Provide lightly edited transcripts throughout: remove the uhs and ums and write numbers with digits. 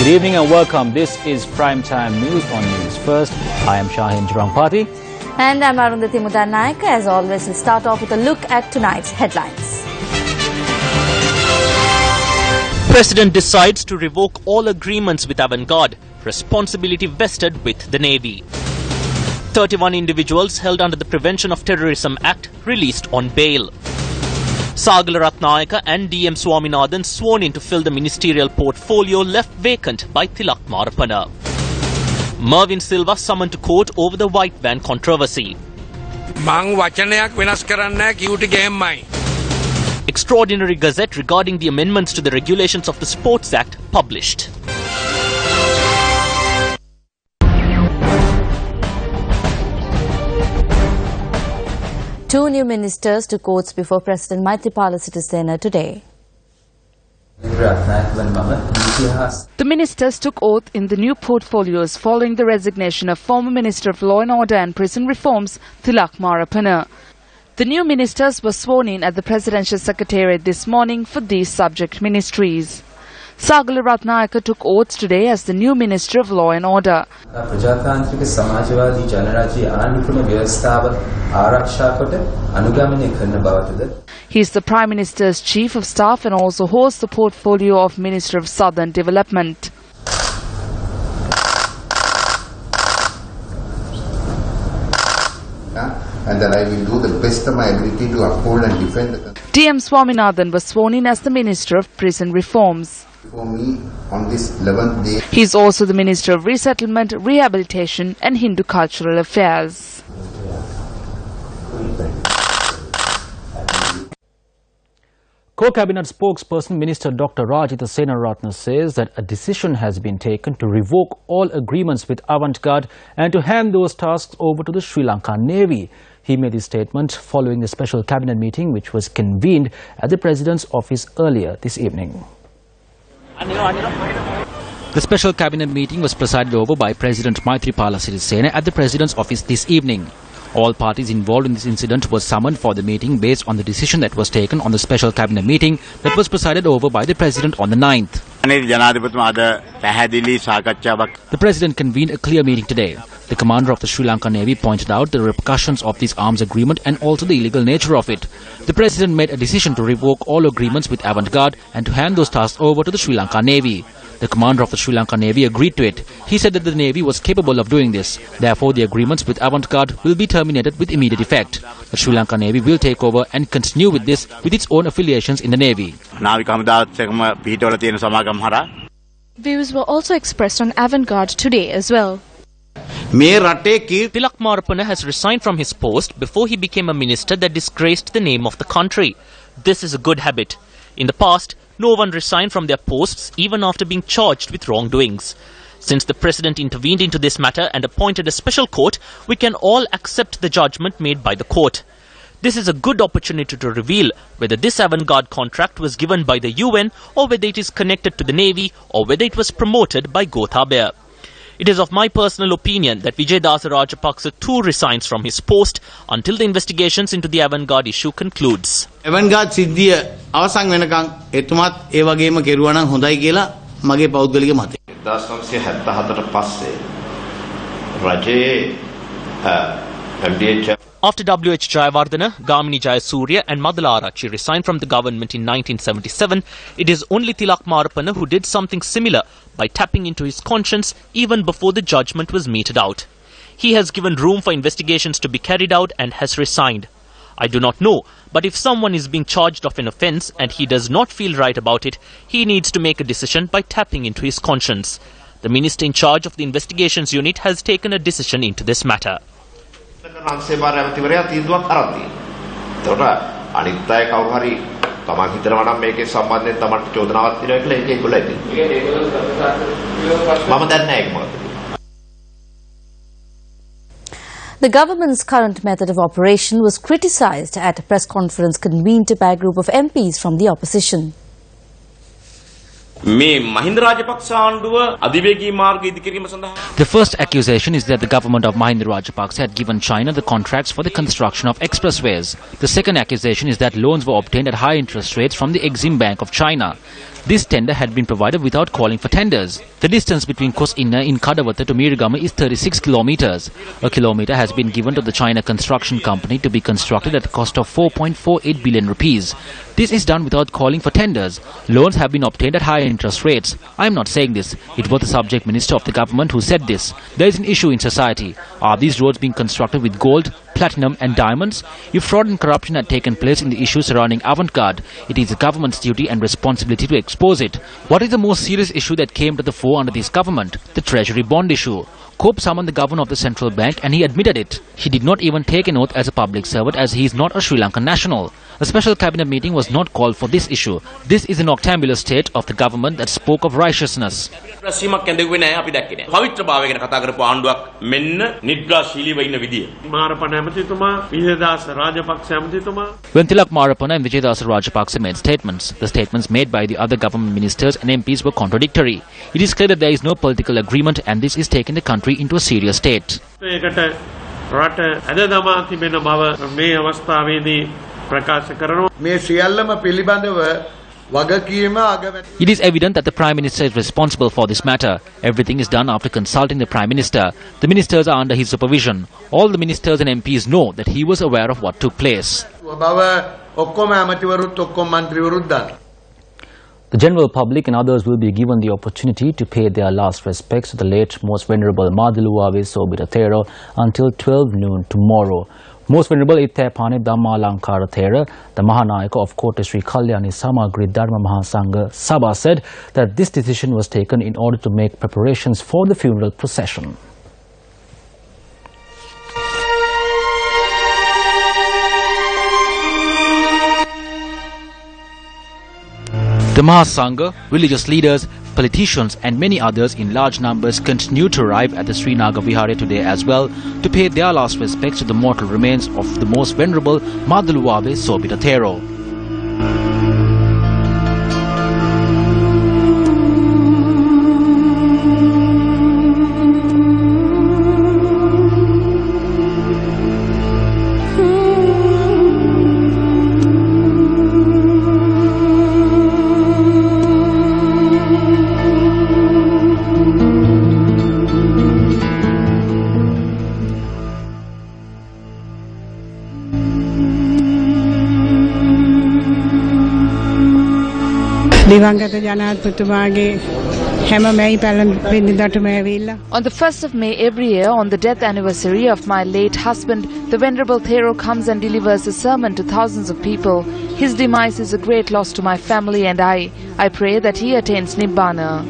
Good evening and welcome. This is Primetime News on News First. I am Shahin Party. And I'm Arundhati Mudanayaka. As always, we'll start off with a look at tonight's headlines. President decides to revoke all agreements with Avantgarde. Responsibility vested with the Navy. 31 individuals held under the Prevention of Terrorism Act released on bail. Sagala Ratnayaka and DM Swaminathan sworn in to fill the ministerial portfolio left vacant by Tilak Marapana. Mervin Silva summoned to court over the white van controversy. Extraordinary Gazette regarding the amendments to the regulations of the Sports Act published. Two new ministers took oaths before President Maithripala Sirisena today. The ministers took oath in the new portfolios following the resignation of former Minister of Law and Order and Prison Reforms, Tilak Marapana. The new ministers were sworn in at the Presidential Secretariat this morning for these subject ministries. Sagala Ratnayaka took oaths today as the new Minister of Law and Order. He is the Prime Minister's Chief of Staff and also holds the portfolio of Minister of Southern Development. And that I will do the best of my ability to uphold and defend the country. DM Swaminathan was sworn in as the Minister of Prison Reforms. For me, on this 11th day, he is also the Minister of Resettlement, Rehabilitation and Hindu Cultural Affairs. Co-Cabinet spokesperson Minister Dr. Rajitha Senaratne says that a decision has been taken to revoke all agreements with Avantgarde and to hand those tasks over to the Sri Lanka Navy. He made his statement following the special cabinet meeting which was convened at the President's office earlier this evening. The special cabinet meeting was presided over by President Maithripala Sirisena at the President's office this evening. All parties involved in this incident were summoned for the meeting based on the decision that was taken on the special cabinet meeting that was presided over by the President on the 9th. The President convened a clear meeting today. The commander of the Sri Lanka Navy pointed out the repercussions of this arms agreement and also the illegal nature of it. The President made a decision to revoke all agreements with Avantgarde and to hand those tasks over to the Sri Lanka Navy. The commander of the Sri Lanka Navy agreed to it. He said that the Navy was capable of doing this. Therefore, the agreements with Avantgarde will be terminated with immediate effect. The Sri Lanka Navy will take over and continue with this with its own affiliations in the Navy. Views were also expressed on Avantgarde today as well. Tilak Marapana has resigned from his post before he became a minister that disgraced the name of the country. This is a good habit. In the past, no one resigned from their posts even after being charged with wrongdoings. Since the President intervened into this matter and appointed a special court, we can all accept the judgment made by the court. This is a good opportunity to reveal whether this Avantgarde contract was given by the UN or whether it is connected to the Navy or whether it was promoted by Gotabaya. It is of my personal opinion that Vijay Dasa Rajapaksa too resigns from his post until the investigations into the Avantgarde issue concludes. Avantgarde සිද්ධිය අවසන් වෙනකන් එතුමාත් ඒ වගේම කෙරුවා නම් හොඳයි කියලා මගේ පෞද්ගලික මතය. 1974ට පස්සේ රජයේ MDH After W.H. Jayawardena, Gamini Jayasuriya and Madala Arachi resigned from the government in 1977, it is only Tilak Marapana who did something similar by tapping into his conscience even before the judgment was meted out. He has given room for investigations to be carried out and has resigned. I do not know, but if someone is being charged of an offence and he does not feel right about it, he needs to make a decision by tapping into his conscience. The minister in charge of the investigations unit has taken a decision into this matter. The government's current method of operation was criticised at a press conference convened by a group of MPs from the opposition. The first accusation is that the government of Mahinda Rajapaksa had given China the contracts for the construction of expressways. The second accusation is that loans were obtained at high interest rates from the Exim Bank of China. This tender had been provided without calling for tenders. The distance between Kos Inna in Kadawatha to Mirigama is 36 kilometers. A kilometer has been given to the China construction company to be constructed at a cost of 4.48 billion rupees. This is done without calling for tenders. Loans have been obtained at higher interest rates. I am not saying this. It was the subject minister of the government who said this. There is an issue in society. Are these roads being constructed with gold, platinum and diamonds? If fraud and corruption had taken place in the issues surrounding avant-garde, it is the government's duty and responsibility to expose it. What is the most serious issue that came to the fore under this government? The treasury bond issue. Cope summoned the governor of the central bank and he admitted it. He did not even take an oath as a public servant as he is not a Sri Lankan national. A special cabinet meeting was not called for this issue. This is an octambular state of the government that spoke of righteousness. When Tilak Marapana and Vijayadasa Rajapaksa made statements, the statements made by the other government ministers and MPs were contradictory. It is clear that there is no political agreement and this is taking the country into a serious state. It is evident that the Prime Minister is responsible for this matter. Everything is done after consulting the Prime Minister. The ministers are under his supervision. All the ministers and MPs know that he was aware of what took place. The general public and others will be given the opportunity to pay their last respects to the late Most Venerable Maduluwave Sobita Thera until 12 noon tomorrow. Most Venerable Ittapane Dhamma Lankara Thera, the Mahanayaka of Kota Sri Kalyani Samagri Dharma Mahasangha Sabha, said that this decision was taken in order to make preparations for the funeral procession. The Mahasangha, religious leaders, politicians and many others in large numbers continue to arrive at the Srinagar Vihara today as well to pay their last respects to the mortal remains of the Most Venerable Maduluwave Sobita Thero. On the 1st of May every year, on the death anniversary of my late husband, the Venerable Thero comes and delivers a sermon to thousands of people. His demise is a great loss to my family and I pray that he attains Nibbana.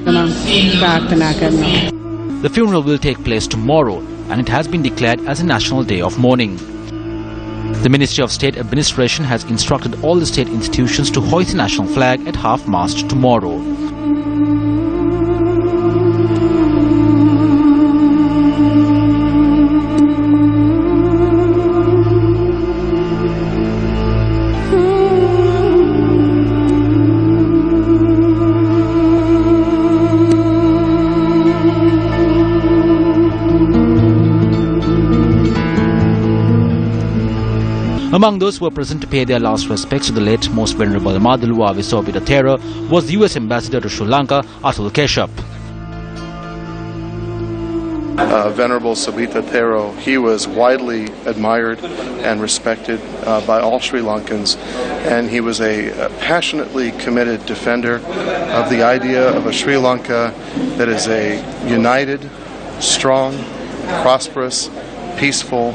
The funeral will take place tomorrow and it has been declared as a national day of mourning. The Ministry of State Administration has instructed all the state institutions to hoist the national flag at half-mast tomorrow. Among those who were present to pay their last respects to the late Most Venerable Maduluwave Sobita Thera was the US Ambassador to Sri Lanka, Atul Keshup. Venerable Sobita Thero, he was widely admired and respected by all Sri Lankans, and he was a passionately committed defender of the idea of a Sri Lanka that is a united, strong, prosperous, peaceful,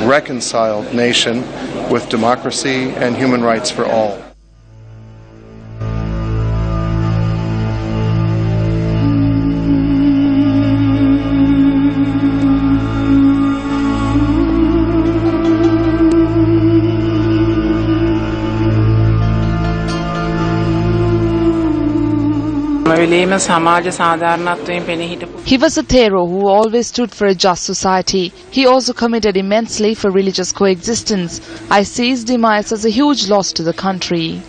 reconciled nation with democracy and human rights for all. He was a Thero who always stood for a just society. He also committed immensely for religious coexistence. I see his demise as a huge loss to the country.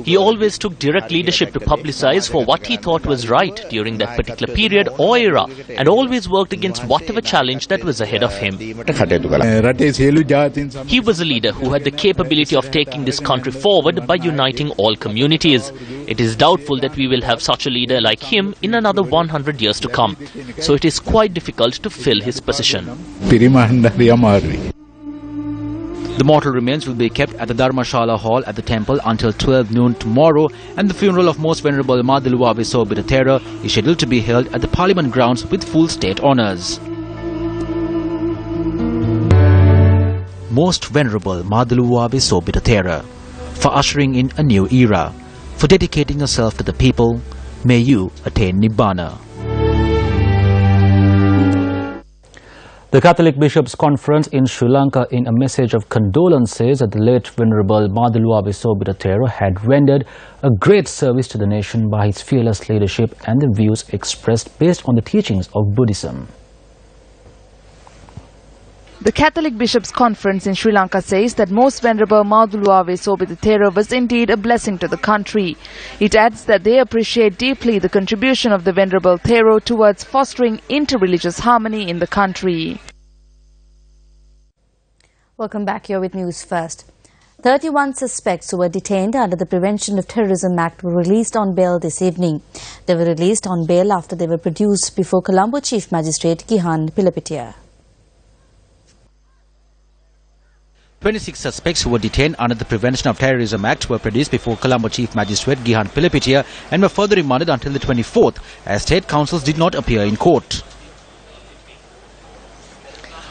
He always took direct leadership to publicize for what he thought was right during that particular period or era, and always worked against whatever challenge that was ahead of him. He was a leader who had the capability of taking this country forward by uniting all communities. It is doubtful that we will have such a leader like him in another 100 years to come. So it is quite difficult to fill his position. The mortal remains will be kept at the Dharmashala Hall at the temple until 12 noon tomorrow, and the funeral of Most Venerable Madhuluwa Sobita Thera is scheduled to be held at the Parliament grounds with full state honours. Most Venerable Madhuluwa Sobita Thera, for ushering in a new era, for dedicating yourself to the people, may you attain Nibbana. The Catholic Bishops' Conference in Sri Lanka, in a message of condolence, says that the late Venerable Madhuluwa Sobita Thera had rendered a great service to the nation by his fearless leadership and the views expressed based on the teachings of Buddhism. The Catholic Bishops' Conference in Sri Lanka says that Most Venerable Madhuluwa Sobita Thera was indeed a blessing to the country. It adds that they appreciate deeply the contribution of the Venerable Thera towards fostering inter-religious harmony in the country. Welcome back. Here with News First. 31 suspects who were detained under the Prevention of Terrorism Act were released on bail this evening. They were released on bail after they were produced before Colombo Chief Magistrate Gihan Pilapitiya. 26 suspects who were detained under the Prevention of Terrorism Act were produced before Colombo Chief Magistrate Gihan Pilapitiya and were further remanded until the 24th, as state counsels did not appear in court.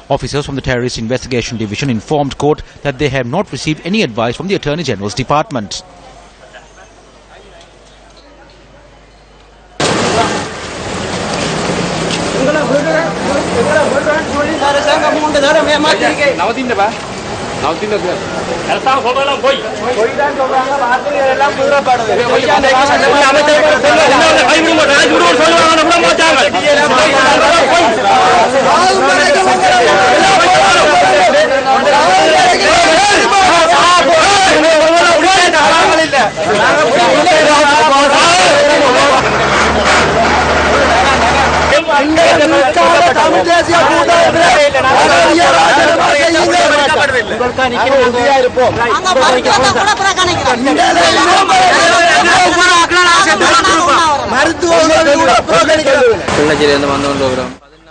Officers from the Terrorist Investigation Division informed court that they have not received any advice from the Attorney General's department.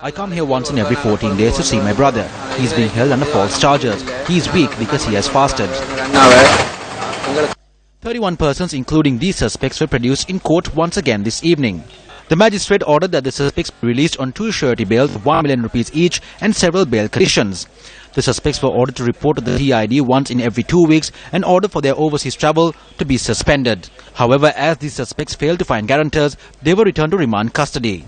I come here once in every 14 days to see my brother. He is being held under false charges. He is weak because he has fasted. 31 persons, including these suspects, were produced in court once again this evening. The magistrate ordered that the suspects be released on 2 surety bails of 1 million rupees each and several bail conditions. The suspects were ordered to report to the TID once in every 2 weeks and ordered for their overseas travel to be suspended. However, as these suspects failed to find guarantors, they were returned to remand custody.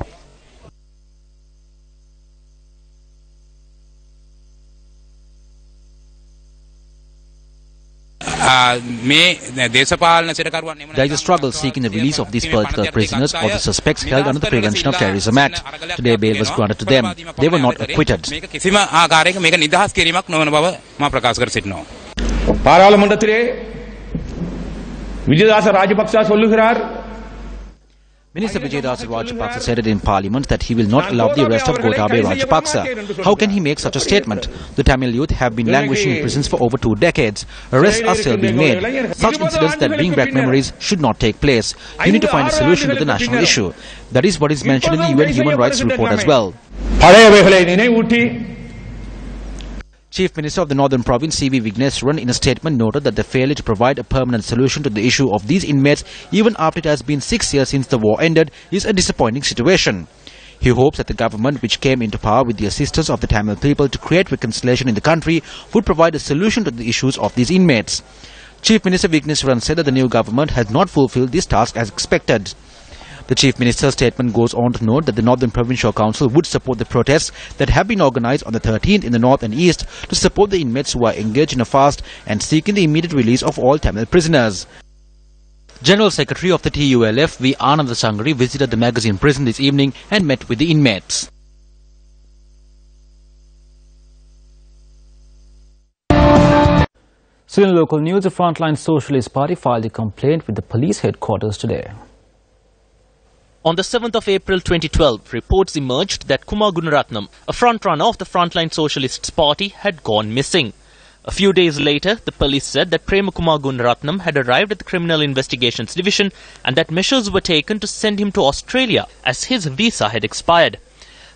There is a struggle seeking the release of these political prisoners or the suspects held under the Prevention of Terrorism Act. Today bail was granted to them. They were not acquitted. Minister Vijayadasa Rajapaksa said it in Parliament that he will not allow the arrest of Gotabaya Rajapaksa. How can he make such a statement? The Tamil youth have been languishing in prisons for over 2 decades. Arrests are still being made. Such incidents that bring back memories should not take place. You need to find a solution to the national issue. That is what is mentioned in the UN Human Rights Report as well. Chief Minister of the Northern Province, C.V. Vigneswaran, in a statement noted that the failure to provide a permanent solution to the issue of these inmates, even after it has been 6 years since the war ended, is a disappointing situation. He hopes that the government, which came into power with the assistance of the Tamil people to create reconciliation in the country, would provide a solution to the issues of these inmates. Chief Minister Vigneswaran said that the new government has not fulfilled this task as expected. The Chief Minister's statement goes on to note that the Northern Provincial Council would support the protests that have been organised on the 13th in the north and east to support the inmates who are engaged in a fast and seeking the immediate release of all Tamil prisoners. General Secretary of the TULF, V. Ananda Sangari, visited the magazine prison this evening and met with the inmates. Still in local news, the Frontline Socialist Party filed a complaint with the police headquarters today. On the 7th of April 2012, reports emerged that Kumar Gunaratnam, a frontrunner of the Frontline Socialist Party, had gone missing. A few days later, the police said that Premakumar Gunaratnam had arrived at the Criminal Investigations Division and that measures were taken to send him to Australia as his visa had expired.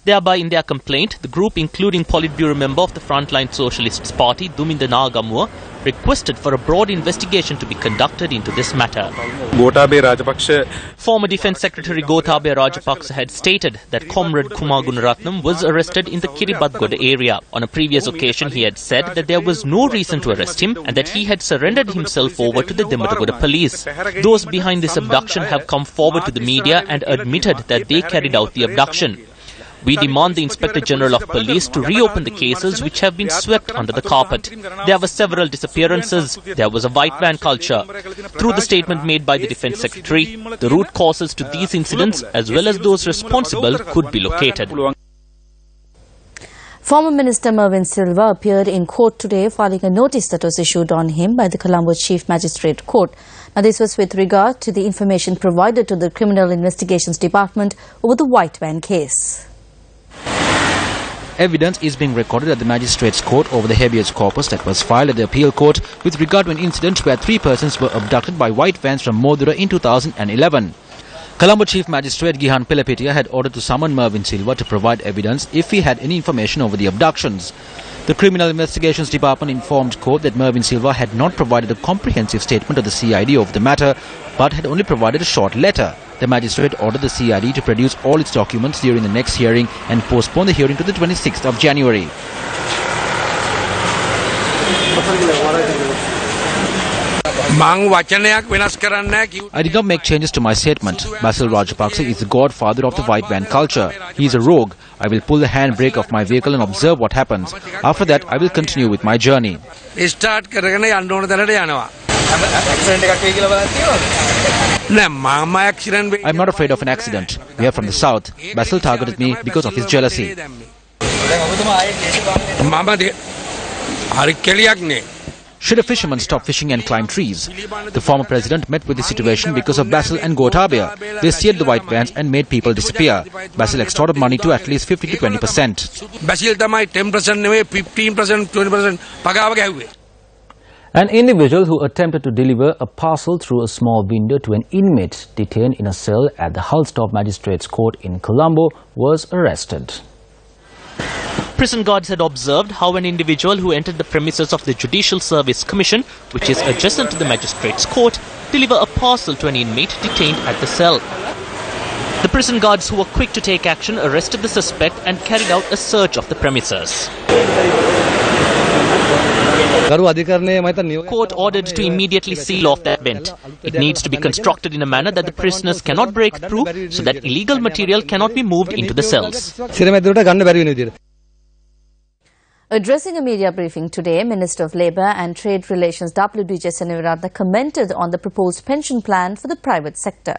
Thereby, in their complaint, the group, including Politburo member of the Frontline Socialist Party, Duminda Nagamua, requested for a broad investigation to be conducted into this matter. Former Defence Secretary Gotabaya Rajapaksa had stated that Comrade Kumar Gunaratnam was arrested in the Kiribati area. On a previous occasion, he had said that there was no reason to arrest him and that he had surrendered himself over to the Dematagoda police. Those behind this abduction have come forward to the media and admitted that they carried out the abduction. We demand the Inspector General of Police to reopen the cases which have been swept under the carpet. There were several disappearances. There was a white van culture. Through the statement made by the Defence Secretary, the root causes to these incidents as well as those responsible could be located. Former Minister Mervin Silva appeared in court today filing a notice that was issued on him by the Colombo Chief Magistrate Court. Now, this was with regard to the information provided to the Criminal Investigations Department over the white van case. Evidence is being recorded at the Magistrates Court over the habeas corpus that was filed at the appeal court with regard to an incident where 3 persons were abducted by white vans from Modura in 2011. Colombo Chief Magistrate Gihan Pelapetia had ordered to summon Mervin Silva to provide evidence if he had any information over the abductions. The Criminal Investigations Department informed court that Mervin Silva had not provided a comprehensive statement of the CID of the matter, but had only provided a short letter. The magistrate ordered the CID to produce all its documents during the next hearing and postpone the hearing to the 26th of January. I did not make changes to my statement. Parcel Rajapaksa is the godfather of the white van culture. He is a rogue. I will pull the handbrake of my vehicle and observe what happens. After that, I will continue with my journey. I am not afraid of an accident. We are from the south. Parcel targeted me because of his jealousy. Should a fisherman stop fishing and climb trees? The former president met with the situation because of Parcel and Gotabaya. They steered the white vans and made people disappear. Parcel extorted money to at least 50 to 20%. 10%, An individual who attempted to deliver a parcel through a small window to an inmate detained in a cell at the Hullstop Magistrates Court in Colombo was arrested. Prison guards had observed how an individual who entered the premises of the Judicial Service Commission, which is adjacent to the Magistrates Court, deliver a parcel to an inmate detained at the cell. The prison guards, who were quick to take action, arrested the suspect and carried out a search of the premises. Court ordered to immediately seal off that vent. It needs to be constructed in a manner that the prisoners cannot break through so that illegal material cannot be moved into the cells. Addressing a media briefing today, Minister of Labour and Trade Relations W.D.J. Seneviratne commented on the proposed pension plan for the private sector.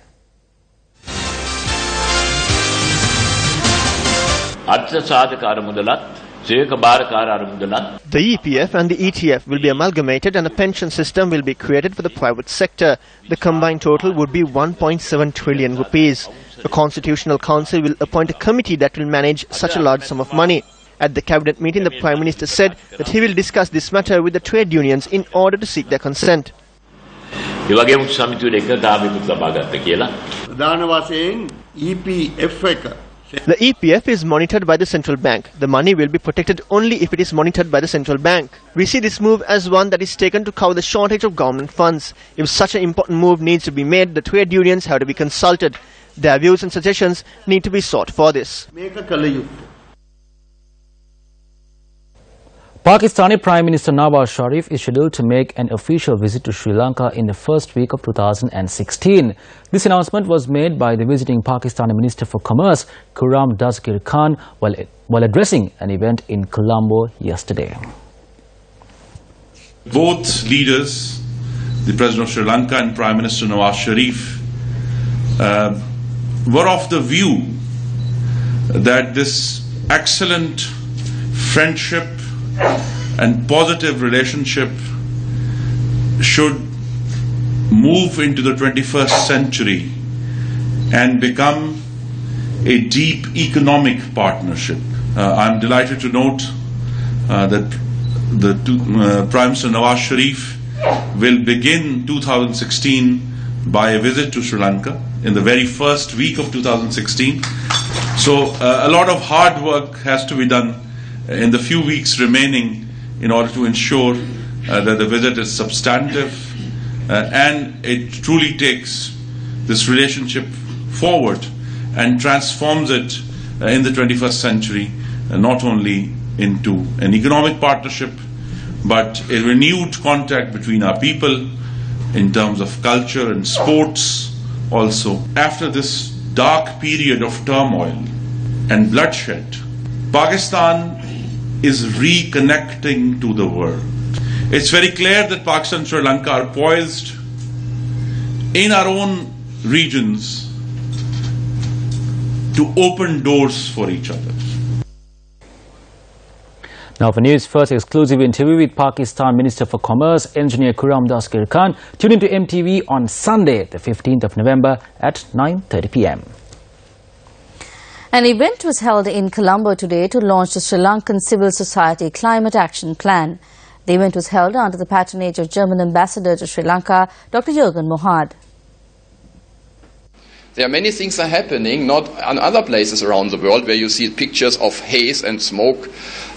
The EPF and the ETF will be amalgamated and a pension system will be created for the private sector. The combined total would be 1.7 trillion rupees. The Constitutional Council will appoint a committee that will manage such a large sum of money. At the cabinet meeting, the Prime Minister said that he will discuss this matter with the trade unions in order to seek their consent. The EPF is monitored by the central bank. The money will be protected only if it is monitored by the central bank. We see this move as one that is taken to cover the shortage of government funds. If such an important move needs to be made, the trade unions have to be consulted. Their views and suggestions need to be sought for this. Pakistani Prime Minister Nawaz Sharif is scheduled to make an official visit to Sri Lanka in the first week of 2016. This announcement was made by the visiting Pakistani Minister for Commerce, Khurram Dazkir Khan, while addressing an event in Colombo yesterday. Both leaders, the President of Sri Lanka and Prime Minister Nawaz Sharif, were of the view that this excellent friendship and positive relationship should move into the 21st century and become a deep economic partnership. I'm delighted to note that the Prime Minister Nawaz Sharif will begin 2016 by a visit to Sri Lanka in the very first week of 2016. So a lot of hard work has to be done in the few weeks remaining in order to ensure that the visit is substantive and it truly takes this relationship forward and transforms it in the 21st century, not only into an economic partnership, but a renewed contact between our people in terms of culture and sports also. After this dark period of turmoil and bloodshed, Pakistan is reconnecting to the world. It's very clear that Pakistan and Sri Lanka are poised in our own regions to open doors for each other. Now for News First exclusive interview with Pakistan Minister for Commerce, Engineer Khurram Das Khan. Tune into MTV on Sunday, the 15th of November at 9:30 p.m. An event was held in Colombo today to launch the Sri Lankan Civil Society Climate Action Plan. The event was held under the patronage of German Ambassador to Sri Lanka, Dr. Jürgen Mohad. There are many things are happening, not in other places around the world where you see pictures of haze and smoke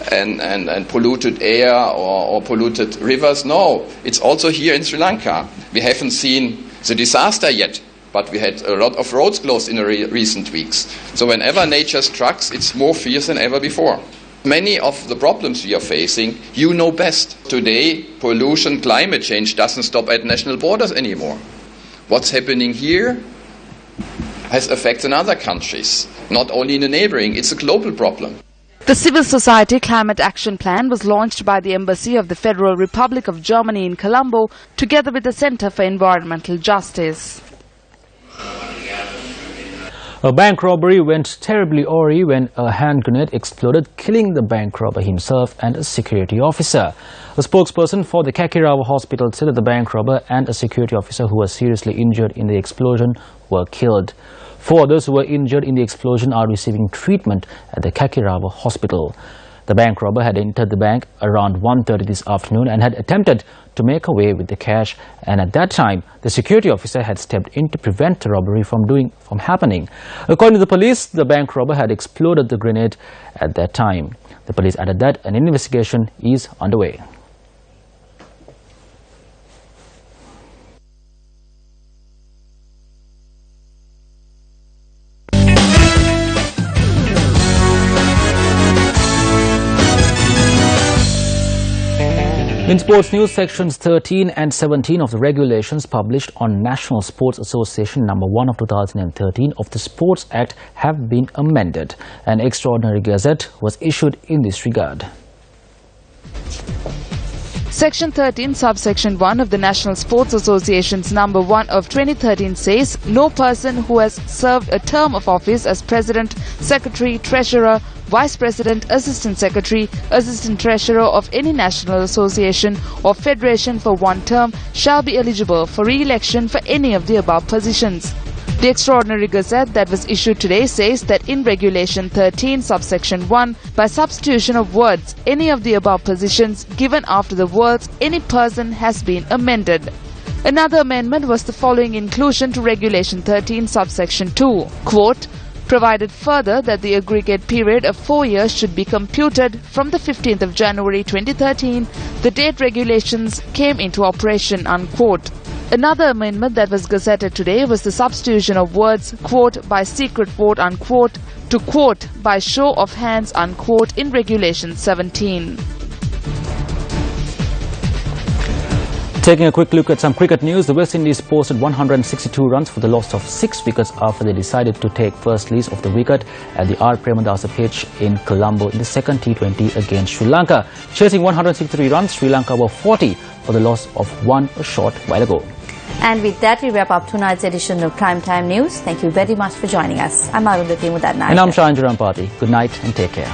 and polluted air or polluted rivers. No, it's also here in Sri Lanka. We haven't seen the disaster yet, but we had a lot of roads closed in the recent weeks. So whenever nature strikes, it's more fierce than ever before. Many of the problems we are facing, you know best. Today, pollution, climate change doesn't stop at national borders anymore. What's happening here has effects in other countries, not only in the neighboring, it's a global problem. The Civil Society Climate Action Plan was launched by the Embassy of the Federal Republic of Germany in Colombo, together with the Center for Environmental Justice. A bank robbery went terribly awry when a hand grenade exploded, killing the bank robber himself and a security officer. A spokesperson for the Kakirawa hospital said that the bank robber and a security officer who was seriously injured in the explosion were killed. 4 others who were injured in the explosion are receiving treatment at the Kakirawa hospital. The bank robber had entered the bank around 1:30 this afternoon and had attempted to make away with the cash, and at that time the security officer had stepped in to prevent the robbery from happening. According to the police, the bank robber had exploded the grenade at that time. The police added that an investigation is underway. In sports news, sections 13 and 17 of the regulations published on National Sports Association No. 1 of 2013 of the Sports Act have been amended. An extraordinary gazette was issued in this regard. Section 13, subsection 1 of the National Sports Association's No. 1 of 2013 says, no person who has served a term of office as President, Secretary, Treasurer, Vice President, Assistant Secretary, Assistant Treasurer of any national association or federation for 1 term shall be eligible for re-election for any of the above positions. The extraordinary gazette that was issued today says that in Regulation 13, subsection 1, by substitution of words, any of the above positions given after the words any person has been amended. Another amendment was the following inclusion to Regulation 13, subsection 2, quote, provided further that the aggregate period of 4 years should be computed from the 15th of January 2013, the date regulations came into operation, unquote. Another amendment that was gazetted today was the substitution of words, quote, by secret vote, unquote, to quote, by show of hands, unquote, in Regulation 17. Taking a quick look at some cricket news, the West Indies posted 162 runs for the loss of 6 wickets after they decided to take first lease of the wicket at the R. Premadasa pitch in Colombo in the second T20 against Sri Lanka. Chasing 163 runs, Sri Lanka were 40 for the loss of 1 a short while ago. And with that, we wrap up tonight's edition of Primetime News. Thank you very much for joining us. I'm Arundhati Mudatnaik. And I'm Shahan Jurampati. Good night and take care.